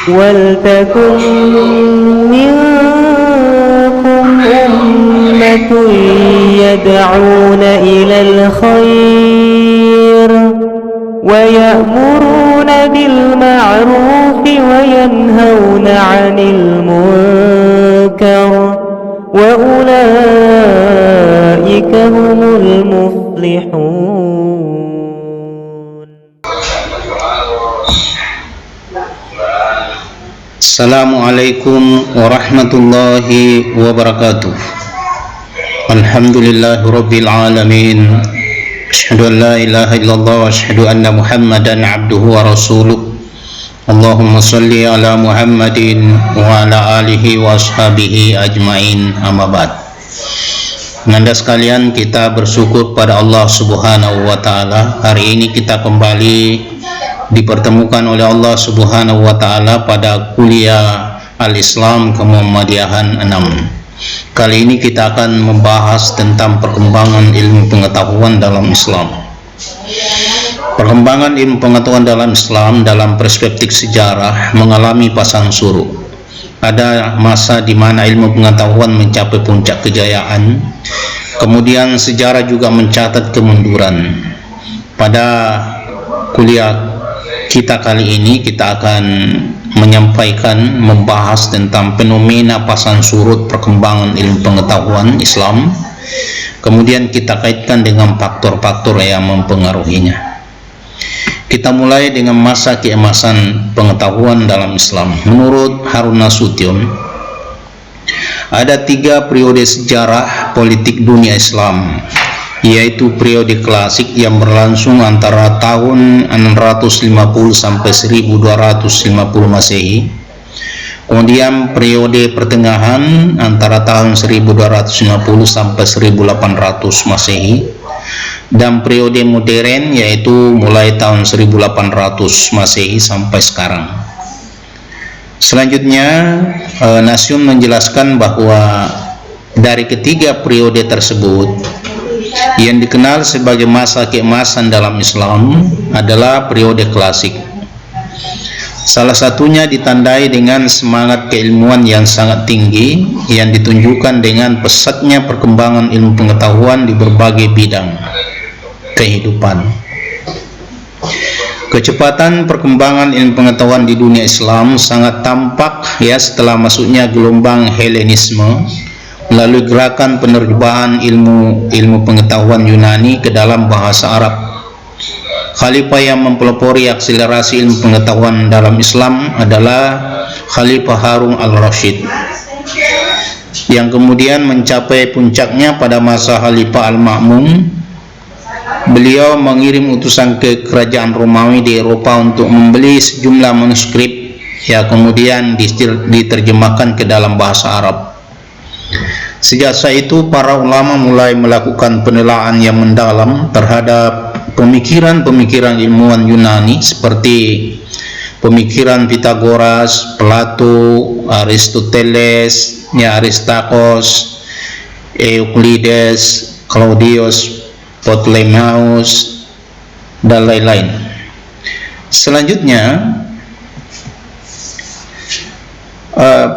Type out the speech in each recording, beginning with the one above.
ولتكن منكم أمة يدعون إلى الخير ويأمرون بالمعروف وينهون عن المنكر وأولئك هم المفلحون. Assalamualaikum warahmatullahi wabarakatuh. Alhamdulillahirabbil alamin. Asyhadu an la ilaha illallah wa asyhadu anna Muhammadan abduhu wa rasuluh. Allahumma shalli ala Muhammadin wa ala alihi wa ashabihi ajmain. Amma ba'd. Nanda sekalian, kita bersyukur pada Allah Subhanahu wa taala. Hari ini kita kembali dipertemukan oleh Allah Subhanahu wa taala pada kuliah Al-Islam Kemuhammadiyahan 6. Kali ini kita akan membahas tentang perkembangan ilmu pengetahuan dalam Islam. Perkembangan ilmu pengetahuan dalam Islam dalam perspektif sejarah mengalami pasang surut. Ada masa di mana ilmu pengetahuan mencapai puncak kejayaan, kemudian sejarah juga mencatat kemunduran. Pada kuliah kita kali ini kita akan membahas tentang fenomena pasang surut perkembangan ilmu pengetahuan Islam. Kemudian kita kaitkan dengan faktor-faktor yang mempengaruhinya. Kita mulai dengan masa keemasan pengetahuan dalam Islam. Menurut Harun Nasution, ada 3 periode sejarah politik dunia Islam, yaitu periode klasik yang berlangsung antara tahun 650 sampai 1250 Masehi. Kemudian periode pertengahan antara tahun 1250 sampai 1800 Masehi, dan periode modern yaitu mulai tahun 1800 Masehi sampai sekarang. Selanjutnya, Nasution menjelaskan bahwa dari ketiga periode tersebut, yang dikenal sebagai masa keemasan dalam Islam adalah periode klasik. Salah satunya ditandai dengan semangat keilmuan yang sangat tinggi yang ditunjukkan dengan pesatnya perkembangan ilmu pengetahuan di berbagai bidang kehidupan. Kecepatan perkembangan ilmu pengetahuan di dunia Islam sangat tampak setelah masuknya gelombang Helenisme melalui gerakan penerjemahan ilmu pengetahuan Yunani ke dalam bahasa Arab. Khalifah yang mempelopori akselerasi ilmu pengetahuan dalam Islam adalah Khalifah Harun al-Rasyid, yang kemudian mencapai puncaknya pada masa Khalifah Al-Ma'mun. Beliau mengirim utusan ke kerajaan Romawi di Eropa untuk membeli sejumlah manuskrip yang kemudian diterjemahkan ke dalam bahasa Arab. Sejak saat itu para ulama mulai melakukan penelaahan yang mendalam terhadap pemikiran-pemikiran ilmuwan Yunani seperti pemikiran Pythagoras, Plato, Aristoteles, Aristarchus, Euclides, Claudius, Ptolemeus, dan lain-lain. Selanjutnya,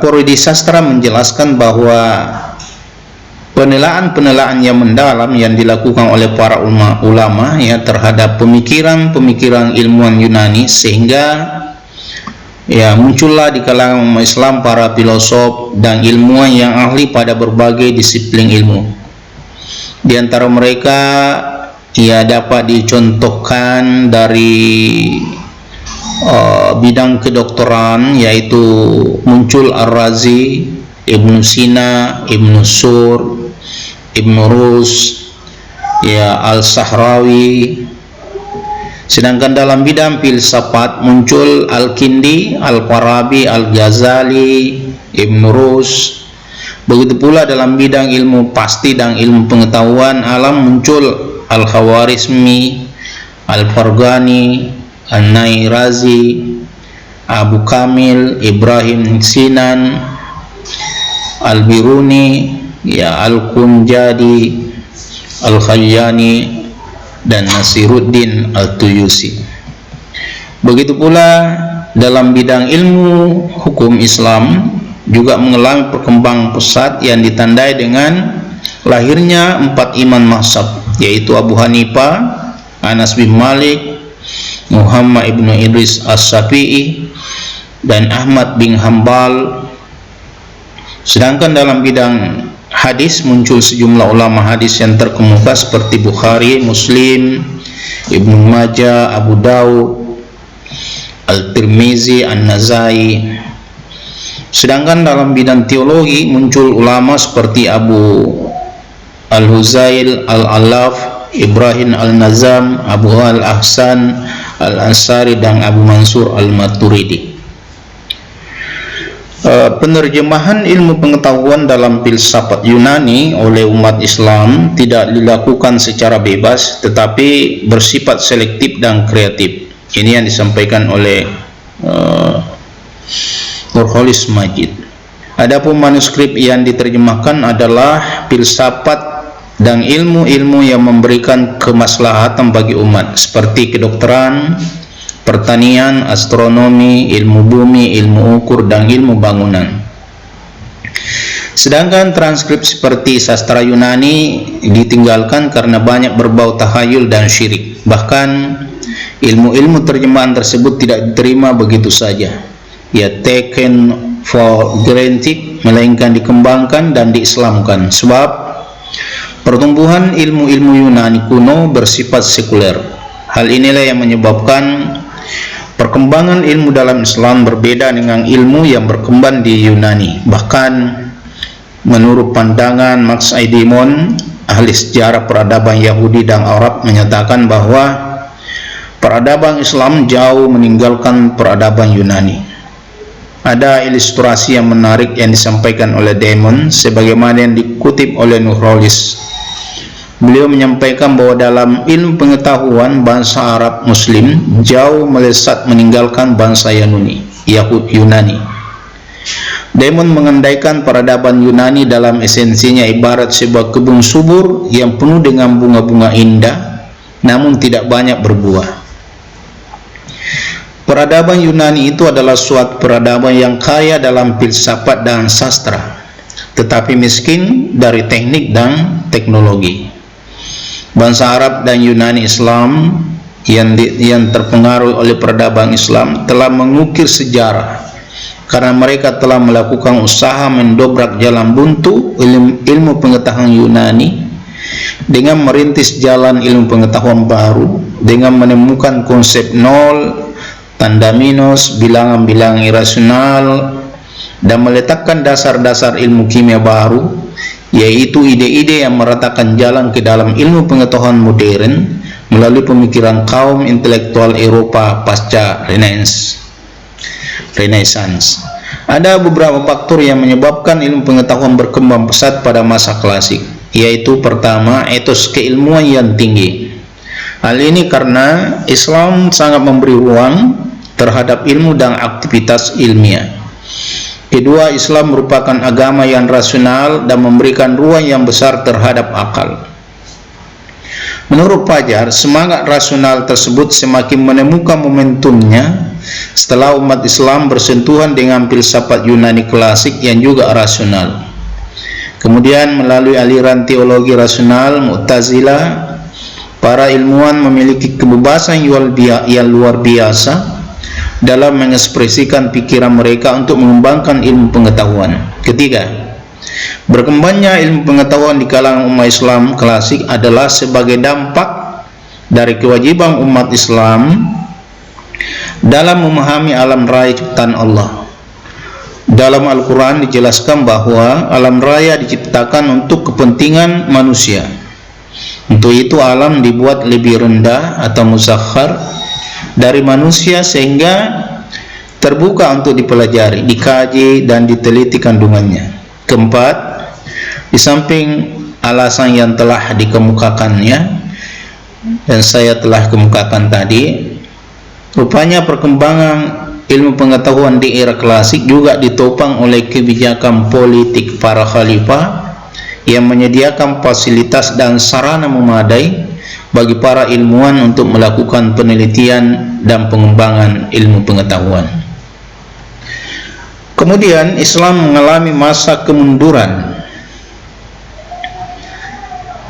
Porodi Sastra menjelaskan bahwa penelaahan yang mendalam yang dilakukan oleh para ulama terhadap pemikiran ilmuwan Yunani, sehingga muncullah di kalangan umat Islam para filosof dan ilmuwan yang ahli pada berbagai disiplin ilmu. Di antara mereka dapat dicontohkan dari bidang kedokteran, yaitu muncul Ar-Razi, Ibnu Sina, Ibnu Sur, Ibnu Rus, Al-Sahrawi. Sedangkan dalam bidang filsafat muncul Al-Kindi, Al-Farabi, Al-Ghazali, Ibnu Rus. Begitu pula dalam bidang ilmu pasti dan ilmu pengetahuan alam muncul Al-Khawarizmi, Al-Farghani, An-Nairazi, Abu Kamil, Ibrahim Sinan, Al-Biruni, Al-Kunjadi, Al-Khayyani, dan Nasiruddin Al-Tuyusi. Begitu pula dalam bidang ilmu hukum Islam juga mengalami perkembangan pesat yang ditandai dengan lahirnya 4 imam mazhab, yaitu Abu Hanifah, Anas bin Malik, Muhammad ibnu Idris as-Syafi'i, dan Ahmad bin Hanbal. Sedangkan dalam bidang hadis muncul sejumlah ulama hadis yang terkemuka seperti Bukhari, Muslim, Ibnu Majah, Abu Daud, Al-Tirmizi, An-Nazai. Sedangkan dalam bidang teologi muncul ulama seperti Abu Al-Huzail Al-Alaf, Ibrahim Al-Nazam, Abu Al-Ahsan Al-Ansari, dan Abu Mansur Al-Maturidi. Penerjemahan ilmu pengetahuan dalam filsafat Yunani oleh umat Islam tidak dilakukan secara bebas, tetapi bersifat selektif dan kreatif. Ini yang disampaikan oleh Nurholis Majid. Adapun manuskrip yang diterjemahkan adalah filsafat dan ilmu-ilmu yang memberikan kemaslahatan bagi umat, seperti kedokteran, pertanian, astronomi, ilmu bumi, ilmu ukur, dan ilmu bangunan. Sedangkan transkrip seperti sastra Yunani ditinggalkan karena banyak berbau tahayul dan syirik. Bahkan ilmu-ilmu terjemahan tersebut tidak diterima begitu saja, ya taken for granted, melainkan dikembangkan dan diislamkan. Sebab pertumbuhan ilmu-ilmu Yunani kuno bersifat sekuler. Hal inilah yang menyebabkan perkembangan ilmu dalam Islam berbeda dengan ilmu yang berkembang di Yunani. Bahkan menurut pandangan Max Eidemon, ahli sejarah peradaban Yahudi dan Arab, menyatakan bahwa peradaban Islam jauh meninggalkan peradaban Yunani. Ada ilustrasi yang menarik yang disampaikan oleh Demon sebagaimana yang dikutip oleh Nurholis. Beliau menyampaikan bahwa dalam ilmu pengetahuan bangsa Arab Muslim jauh melesat meninggalkan bangsa Yunani. Demon mengandaikan peradaban Yunani dalam esensinya ibarat sebuah kebun subur yang penuh dengan bunga-bunga indah, namun tidak banyak berbuah. Peradaban Yunani itu adalah suatu peradaban yang kaya dalam filsafat dan sastra, tetapi miskin dari teknik dan teknologi. Bangsa Arab dan Yunani Islam yang terpengaruh oleh peradaban Islam telah mengukir sejarah karena mereka telah melakukan usaha mendobrak jalan buntu ilmu pengetahuan Yunani dengan merintis jalan ilmu pengetahuan baru, dengan menemukan konsep nol, tanda minus, bilangan-bilangan irasional, dan meletakkan dasar-dasar ilmu kimia baru, yaitu ide-ide yang meratakan jalan ke dalam ilmu pengetahuan modern melalui pemikiran kaum intelektual Eropa pasca Renaissance. Ada beberapa faktor yang menyebabkan ilmu pengetahuan berkembang pesat pada masa klasik, yaitu pertama, etos keilmuan yang tinggi. Hal ini karena Islam sangat memberi ruang terhadap ilmu dan aktivitas ilmiah. Kedua, Islam merupakan agama yang rasional dan memberikan ruang yang besar terhadap akal. Menurut Fajar, semangat rasional tersebut semakin menemukan momentumnya setelah umat Islam bersentuhan dengan filsafat Yunani klasik yang juga rasional. Kemudian melalui aliran teologi rasional Mu'tazilah, para ilmuwan memiliki kebebasan yang luar biasa dalam mengekspresikan pikiran mereka untuk mengembangkan ilmu pengetahuan. Ketiga, berkembangnya ilmu pengetahuan di kalangan umat Islam klasik adalah sebagai dampak dari kewajiban umat Islam dalam memahami alam raya ciptaan Allah. Dalam Al-Quran dijelaskan bahwa alam raya diciptakan untuk kepentingan manusia. Untuk itu alam dibuat lebih rendah atau muzakhar dari manusia sehingga terbuka untuk dipelajari, dikaji, dan diteliti kandungannya. Keempat, di samping alasan yang telah dikemukakannya dan saya telah kemukakan tadi, rupanya perkembangan ilmu pengetahuan di era klasik juga ditopang oleh kebijakan politik para khalifah yang menyediakan fasilitas dan sarana memadai bagi para ilmuwan untuk melakukan penelitian dan pengembangan ilmu pengetahuan. Kemudian Islam mengalami masa kemunduran.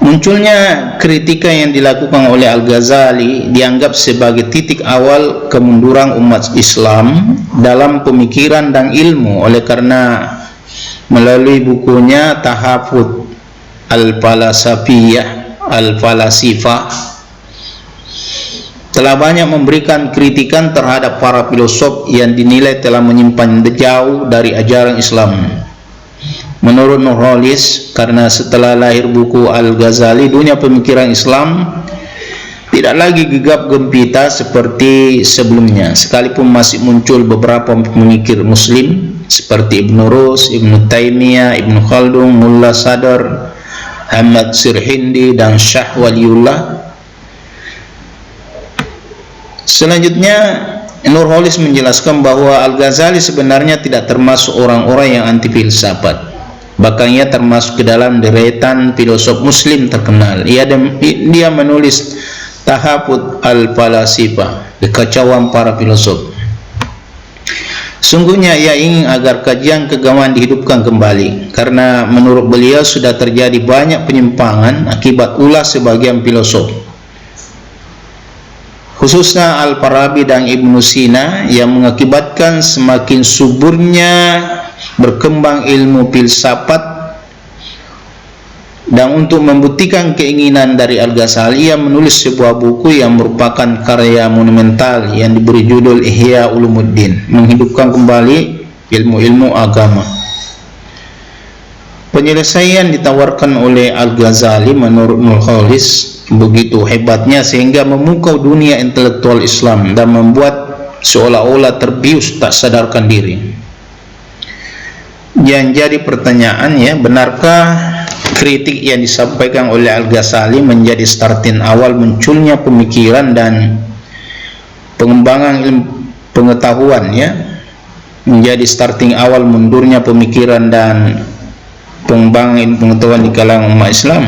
Munculnya kritika yang dilakukan oleh Al-Ghazali dianggap sebagai titik awal kemunduran umat Islam dalam pemikiran dan ilmu, oleh karena melalui bukunya Tahafut Al-Falasifah telah banyak memberikan kritikan terhadap para filosof yang dinilai telah menyimpan jauh dari ajaran Islam. Menurut Nurholis, karena setelah lahir buku Al-Ghazali, dunia pemikiran Islam tidak lagi gegap gempita seperti sebelumnya, sekalipun masih muncul beberapa pemikir Muslim seperti Ibn Rus, Ibn Taymiyah, Ibn Khaldun, Mullah Sadr, Ahmad Sirhindi, dan Syah Waliullah. Selanjutnya, Nurholis menjelaskan bahwa Al-Ghazali sebenarnya tidak termasuk orang-orang yang anti filsafat. Bahkan ia termasuk ke dalam deretan filosof Muslim terkenal. Dia menulis Tahafut Al-Falasifah, kekacauan para filosof. Sungguhnya ia ingin agar kajian keagamaan dihidupkan kembali, karena menurut beliau sudah terjadi banyak penyimpangan akibat ulah sebagian filosof, khususnya Al-Farabi dan Ibnu Sina, yang mengakibatkan semakin suburnya berkembang ilmu filsafat. Dan untuk membuktikan keinginan dari Al-Ghazali, ia menulis sebuah buku yang merupakan karya monumental yang diberi judul Ihya Ulumuddin, menghidupkan kembali ilmu-ilmu agama. Penyelesaian ditawarkan oleh Al-Ghazali menurut Nurholis begitu hebatnya sehingga memukau dunia intelektual Islam dan membuat seolah-olah terbius tak sadarkan diri. Yang jadi pertanyaan, benarkah kritik yang disampaikan oleh Al-Ghazali menjadi starting awal munculnya pemikiran dan pengembangan ilmu pengetahuan, menjadi starting awal mundurnya pemikiran dan pengembangan ilmu pengetahuan di kalangan umat Islam?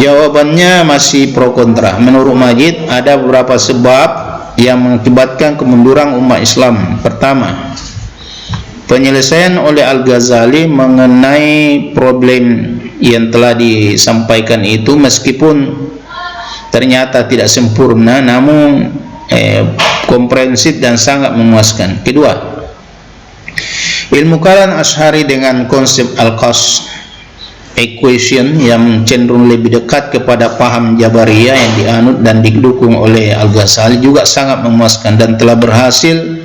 Jawabannya masih pro kontra. Menurut Majid, ada beberapa sebab yang mengakibatkan kemunduran umat Islam. Pertama, penyelesaian oleh Al-Ghazali mengenai problem yang telah disampaikan itu meskipun ternyata tidak sempurna, namun komprehensif dan sangat memuaskan. Kedua, ilmu kalam Asy'ari dengan konsep Al-Qas equation yang cenderung lebih dekat kepada paham Jabariyah yang dianut dan didukung oleh Al-Ghazali juga sangat memuaskan dan telah berhasil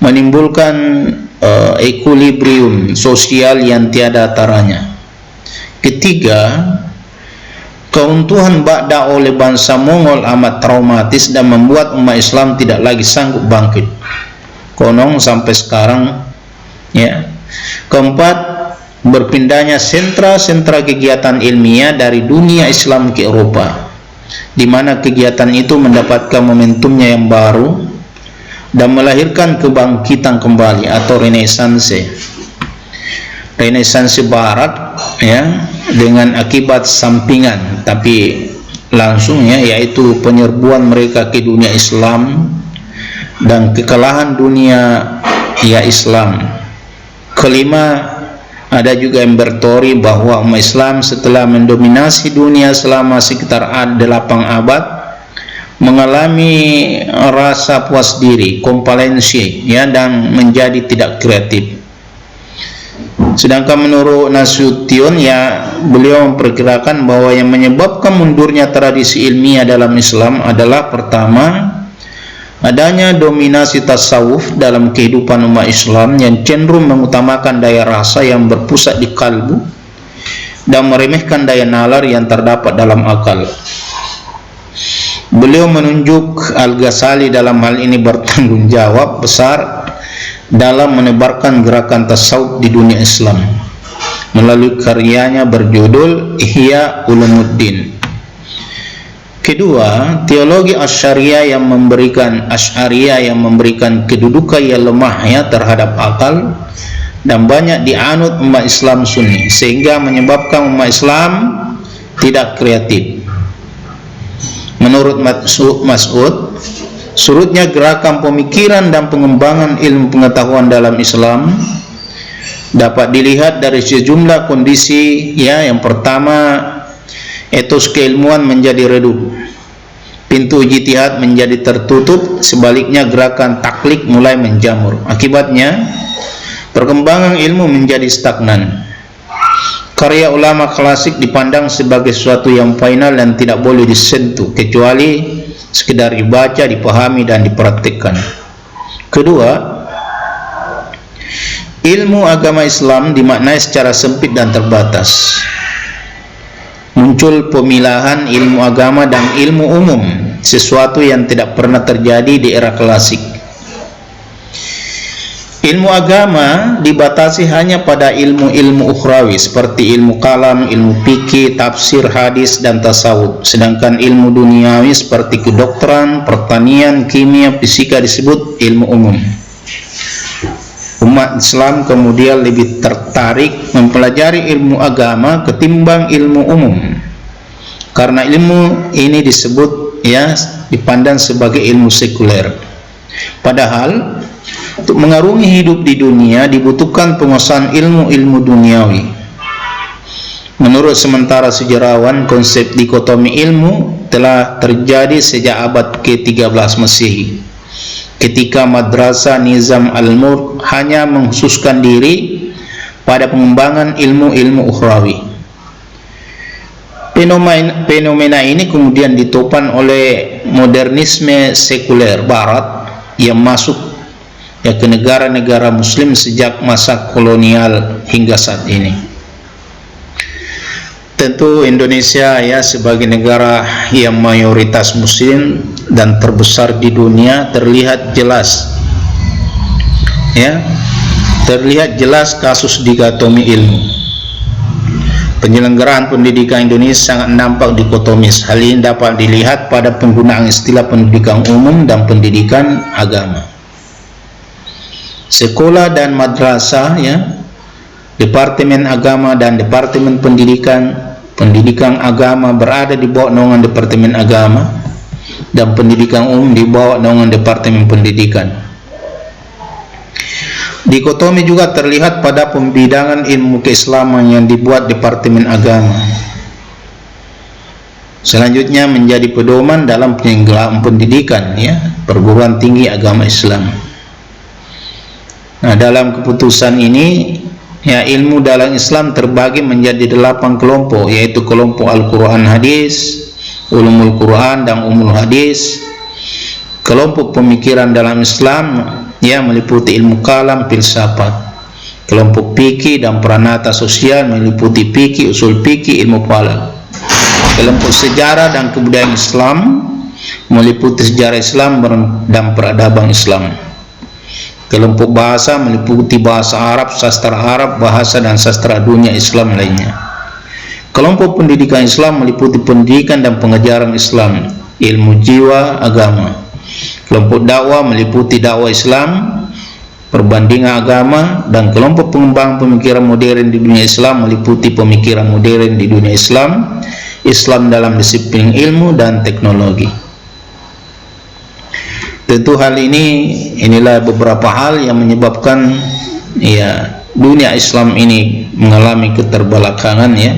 menimbulkan equilibrium sosial yang tiada taranya. Ketiga, keuntuhan Baghdad oleh bangsa Mongol amat traumatis dan membuat umat Islam tidak lagi sanggup bangkit, konon sampai sekarang. Keempat, berpindahnya sentra-sentra kegiatan ilmiah dari dunia Islam ke Eropa, di mana kegiatan itu mendapatkan momentumnya yang baru dan melahirkan kebangkitan kembali atau Renaissance Barat, dengan akibat sampingan tapi langsung, yaitu penyerbuan mereka ke dunia Islam dan kekalahan dunia Islam. Kelima, ada juga yang berteori bahwa umat Islam setelah mendominasi dunia selama sekitar 8 abad mengalami rasa puas diri, komplasensi, dan menjadi tidak kreatif. Sedangkan menurut Nasution, beliau memperkirakan bahwa yang menyebabkan mundurnya tradisi ilmiah dalam Islam adalah pertama, adanya dominasi tasawuf dalam kehidupan umat Islam yang cenderung mengutamakan daya rasa yang berpusat di kalbu dan meremehkan daya nalar yang terdapat dalam akal. Beliau menunjuk Al-Ghazali dalam hal ini bertanggung jawab besar dalam menebarkan gerakan tasawuf di dunia Islam melalui karyanya berjudul Ihya Ulumuddin. Kedua, teologi Asy'ariyah yang memberikan kedudukan yang lemah terhadap akal dan banyak dianut umat Islam Sunni, sehingga menyebabkan umat Islam tidak kreatif. Menurut Mas'ud, Surutnya gerakan pemikiran dan pengembangan ilmu pengetahuan dalam Islam dapat dilihat dari sejumlah kondisi. Ya, yang pertama, etos keilmuan menjadi redup, pintu ijtihad menjadi tertutup, sebaliknya gerakan taklid mulai menjamur. Akibatnya perkembangan ilmu menjadi stagnan. Karya ulama klasik dipandang sebagai sesuatu yang final dan tidak boleh disentuh kecuali sekedar dibaca, dipahami dan dipraktikkan. Kedua, ilmu agama Islam dimaknai secara sempit dan terbatas. Muncul pemilahan ilmu agama dan ilmu umum, sesuatu yang tidak pernah terjadi di era klasik. Ilmu agama dibatasi hanya pada ilmu-ilmu ukhrawi seperti ilmu kalam, ilmu fikih, tafsir, hadis dan tasawuf. Sedangkan ilmu duniawi seperti kedokteran, pertanian, kimia, fisika disebut ilmu umum. Umat Islam kemudian lebih tertarik mempelajari ilmu agama ketimbang ilmu umum, karena ilmu ini disebut, ya, dipandang sebagai ilmu sekuler. Padahal untuk mengarungi hidup di dunia dibutuhkan penguasaan ilmu-ilmu duniawi. Menurut sementara sejarawan, konsep dikotomi ilmu telah terjadi sejak abad ke-13 Masehi, ketika Madrasah Nizam Al-Mulk hanya mengkhususkan diri pada pengembangan ilmu-ilmu ukhrawi. Fenomena ini kemudian ditopang oleh modernisme sekuler Barat yang masuk ke negara-negara Muslim sejak masa kolonial hingga saat ini. Tentu Indonesia, ya, sebagai negara yang mayoritas Muslim dan terbesar di dunia, terlihat jelas kasus dikotomi ilmu. Penyelenggaraan pendidikan Indonesia sangat nampak dikotomis. Hal ini dapat dilihat pada penggunaan istilah pendidikan umum dan pendidikan agama. Sekolah dan madrasah, ya, departemen agama dan departemen pendidikan agama berada di bawah naungan departemen agama, dan pendidikan umum di bawah naungan departemen pendidikan. Dikotomi juga terlihat pada pembidangan ilmu keislaman yang dibuat departemen agama. Selanjutnya menjadi pedoman dalam penyelenggaraan pendidikan, ya, perguruan tinggi agama Islam. Nah, dalam keputusan ini, ya, ilmu dalam Islam terbagi menjadi 8 kelompok, yaitu kelompok Al-Quran Hadis, Ulumul Quran dan Umul Hadis. Kelompok pemikiran dalam Islam, ya, meliputi ilmu kalam, filsafat. Kelompok fikih dan peranata sosial meliputi fikih, usul fikih, ilmu falak. Kelompok sejarah dan kebudayaan Islam meliputi sejarah Islam dan peradaban Islam. Kelompok bahasa meliputi bahasa Arab, sastra Arab, bahasa dan sastra dunia Islam lainnya. Kelompok pendidikan Islam meliputi pendidikan dan pengajaran Islam, ilmu jiwa, agama. Kelompok dakwah meliputi dakwah Islam, perbandingan agama, dan kelompok pengembang pemikiran modern di dunia Islam meliputi pemikiran modern di dunia Islam, Islam dalam disiplin ilmu dan teknologi. Tentu hal inilah beberapa hal yang menyebabkan, ya, dunia Islam ini mengalami keterbelakangan, ya,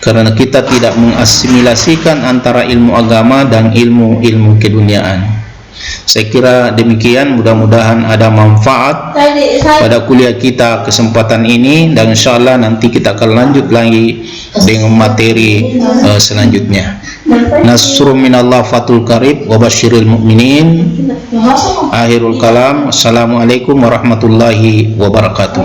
karena kita tidak mengasimilasikan antara ilmu agama dan ilmu keduniaan. Saya kira demikian, mudah-mudahan ada manfaat pada kuliah kita kesempatan ini, dan insyaallah nanti kita akan lanjut lagi dengan materi selanjutnya. Nasrun minallah fatul qarib wa basyiril mu'minin. Akhirul kalam. Assalamualaikum warahmatullahi wabarakatuh.